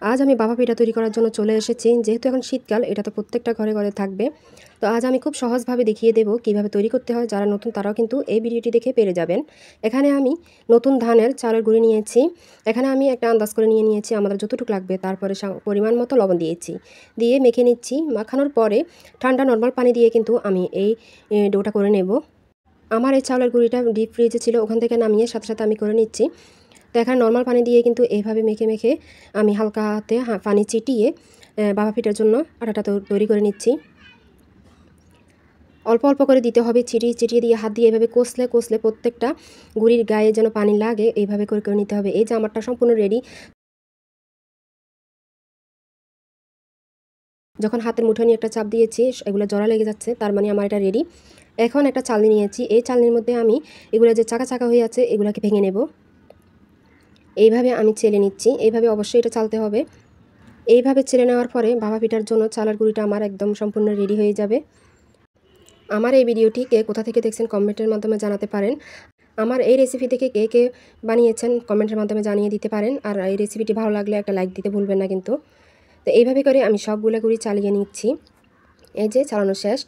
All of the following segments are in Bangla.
আজ আমি ভাপা পিঠা তৈরি করার জন্য চলে এসেছি। যেহেতু এখন শীতকাল, এটা তো প্রত্যেকটা ঘরে ঘরে থাকবে। তো আজ আমি খুব সহজভাবে দেখিয়ে দেব কিভাবে তৈরি করতে হয়। যারা নতুন তারাও কিন্তু এই ভিডিওটি দেখে পেরে যাবেন। এখানে আমি নতুন ধানের চালের গুঁড়ি নিয়েছি। এখানে আমি একটা আন্দাজ করে নিয়েছি আমাদের যতটুকু লাগবে। তারপরে পরিমাণ মতো লবণ দিয়েছি, দিয়ে মেখে নিচ্ছি। মাখানোর পরে ঠান্ডা নর্মাল পানি দিয়ে কিন্তু আমি এই ডোটা করে নেব। আমার এই চালের গুঁড়িটা ডিপ ফ্রিজে ছিল, ওখান থেকে নামিয়ে সাথে সাথে আমি করে নিচ্ছি। তো এখানে নর্মাল পানি দিয়ে কিন্তু এইভাবে মেখে মেখে আমি হালকা হাতে পানি চিটিয়ে ভাপা পিঠার জন্য আটাটা তৈরি করে নিচ্ছি। অল্প অল্প করে দিতে হবে, চিটিয়ে চিটিয়ে দিয়ে হাত দিয়ে এভাবে কষলে কষলে প্রত্যেকটা গুঁড়ির গায়ে যেন পানি লাগে এইভাবে করে করে নিতে হবে। এই যে আমারটা সম্পূর্ণ রেডি। যখন হাতের মুঠো নিয়ে একটা চাপ দিয়েছি, এগুলো জড়া লেগে যাচ্ছে, তার মানে আমার এটা রেডি। এখন একটা চালনি নিয়েছি, এই চালনির মধ্যে আমি এগুলো যে চাকা চাকা হয়ে আছে এগুলোকে ভেঙে নেব। এইভাবে আমি চেলে নিচ্ছি, এইভাবে অবশ্যই এটা চালতে হবে। এইভাবে ছেলে নেওয়ার পরে ভাপা পিঠার জন্য চালের গুঁড়িটা আমার একদম সম্পূর্ণ রেডি হয়ে যাবে। আমার এই ভিডিওটি কে কোথা থেকে দেখছেন কমেন্টের মাধ্যমে জানাতে পারেন। আমার এই রেসিপি থেকে কে কে বানিয়েছেন কমেন্টের মাধ্যমে জানিয়ে দিতে পারেন। আর এই রেসিপিটি ভালো লাগলে একটা লাইক দিতে ভুলবেন না কিন্তু। তো এইভাবে করে আমি সবগুলো গুঁড়ি চালিয়ে নিচ্ছি। এই যে চালানো শেষ,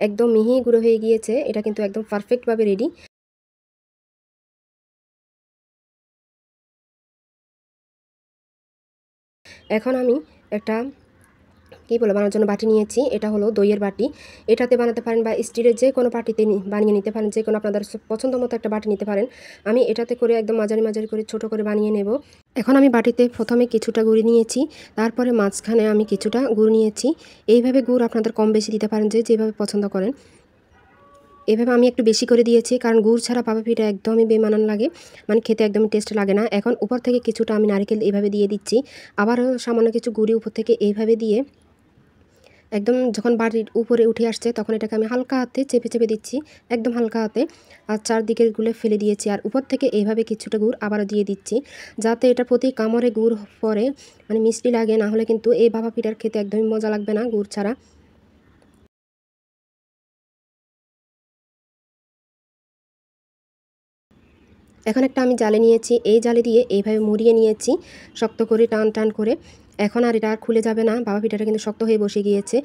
একদম মিহি গুঁড়ো হয়ে গিয়েছে। এটা কিন্তু একদম পারফেক্টভাবে রেডি। এখন আমি একটা বানানোর জন্য বাটি নিয়েছি। এটা হলো দইয়ের বাটি। এটাতে বানাতে পারেন বা স্টিলের যে কোনো বাটিতে বানিয়ে নিতে পারেন। যে কোনো আপনাদের পছন্দ মতো একটা বাটি নিতে পারেন। আমি এটাতে করে একদম মাঝারি মাঝারি করে ছোট করে বানিয়ে নেব। এখন আমি বাটিতে প্রথমে কিছুটা গুড় নিয়েছি, তারপরে মাঝখানে আমি কিছুটা গুড় নিয়েছি। এইভাবে গুড় আপনাদের কম বেশি দিতে পারেন, যে যেভাবে পছন্দ করেন। এভাবে আমি একটু বেশি করে দিয়েছি, কারণ গুড় ছাড়া ভাপা পিঠা একদমই বেমানান লাগে, মানে খেতে একদমই টেস্ট লাগে না। এখন উপর থেকে কিছুটা আমি নারকেল এইভাবে দিয়ে দিচ্ছি, আবারও সামান্য কিছু গুঁড়ি উপর থেকে এইভাবে দিয়ে একদম যখন বাটির উপরে উঠে আসছে তখন এটাকে আমি হালকা হাতে চেপে চেপে দিচ্ছি, একদম হালকা হাতে। আর চারদিকের গুলো ফেলে দিয়েছি, আর উপর থেকে এইভাবে কিছুটা গুড় আবারও দিয়ে দিচ্ছি, যাতে এটা প্রতি কামড়ে গুড় পরে, মানে মিষ্টি লাগে। না হলে কিন্তু এই ভাপা পিঠার খেতে একদমই মজা লাগবে না গুড় ছাড়া। এখন একটা আমি জালে নিয়েছি, এই জালে দিয়ে এইভাবে মুড়িয়ে নিয়েছি শক্ত করে, টান টান করে। এখন আর এটা আর খুলে যাবে না, ভাপা পিঠাটা কিন্তু শক্ত হয়ে বসে গিয়েছে।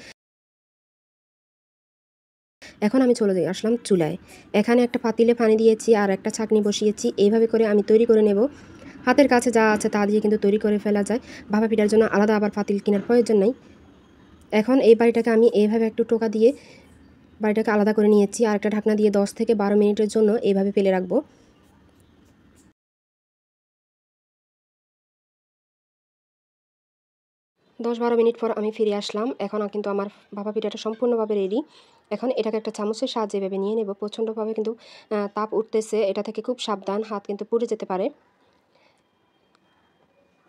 এখন আমি চলে আসলাম চুলায়। এখানে একটা পাতিলে পানি দিয়েছি আর একটা ছাঁকনি বসিয়েছি। এইভাবে করে আমি তৈরি করে নেব। হাতের কাছে যা আছে তা দিয়ে কিন্তু তৈরি করে ফেলা যায়। ভাপা পিঠার জন্য আলাদা আবার পাতিল কেনার প্রয়োজন নেই। এখন এই বাড়িটাকে আমি এইভাবে একটু টোকা দিয়ে বাড়িটাকে আলাদা করে নিয়েছি, আর একটা ঢাকনা দিয়ে 10 থেকে 12 মিনিটের জন্য এইভাবে ফেলে রাখবো। 10-12 মিনিট পর আমি ফিরে আসলাম। এখন কিন্তু আমার ভাপা পিঠাটা সম্পূর্ণভাবে রেডি। এখন এটাকে একটা চামচের সাহায্যে এভাবে নিয়ে নেব। প্রচণ্ডভাবে কিন্তু তাপ উঠতেছে, এটা থেকে খুব সাবধান, হাত কিন্তু পুড়ে যেতে পারে।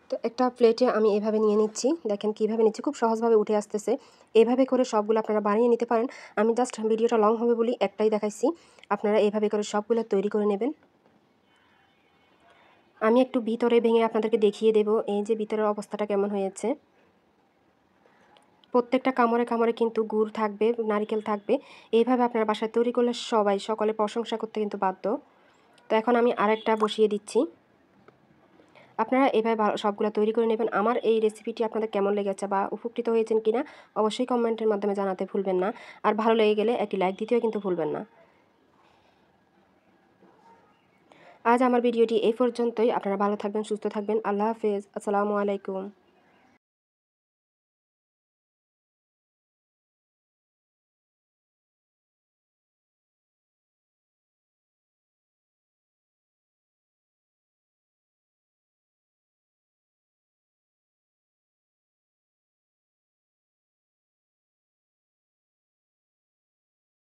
তো একটা প্লেটে আমি এভাবে নিয়ে নিচ্ছি, দেখেন কিভাবে নিচ্ছি, খুব সহজভাবে উঠে আসতেছে। এভাবে করে সবগুলো আপনারা বানিয়ে নিতে পারেন। আমি জাস্ট ভিডিওটা লং হবে বলি একটাই দেখাইছি, আপনারা এভাবে করে সবগুলো তৈরি করে নেবেন। আমি একটু ভিতরে ভেঙে আপনাদেরকে দেখিয়ে দেব, এই যে ভিতরের অবস্থাটা কেমন হয়েছে। প্রত্যেকটা কামড়ে কামড়ে কিন্তু গুড় থাকবে, নারকেল থাকবে। এইভাবে আপনার বাসায় তৈরি করলে সকলে প্রশংসা করতে কিন্তু বাধ্য। তো এখন আমি আরেকটা বসিয়ে দিচ্ছি। আপনারা এভাবে সবগুলো তৈরি করে নেবেন। আমার এই রেসিপিটি আপনাদের কেমন লেগেছে বা উপকৃত হয়েছেন কিনা অবশ্যই কমেন্টের মাধ্যমে জানাতে ভুলবেন না। আর ভালো লেগে গেলে একটি লাইক দিতেও কিন্তু ভুলবেন না। আজ আমার ভিডিওটি এই পর্যন্তই। আপনারা ভালো থাকবেন, সুস্থ থাকবেন। আল্লাহ হাফেজ। আসসালামু আলাইকুম।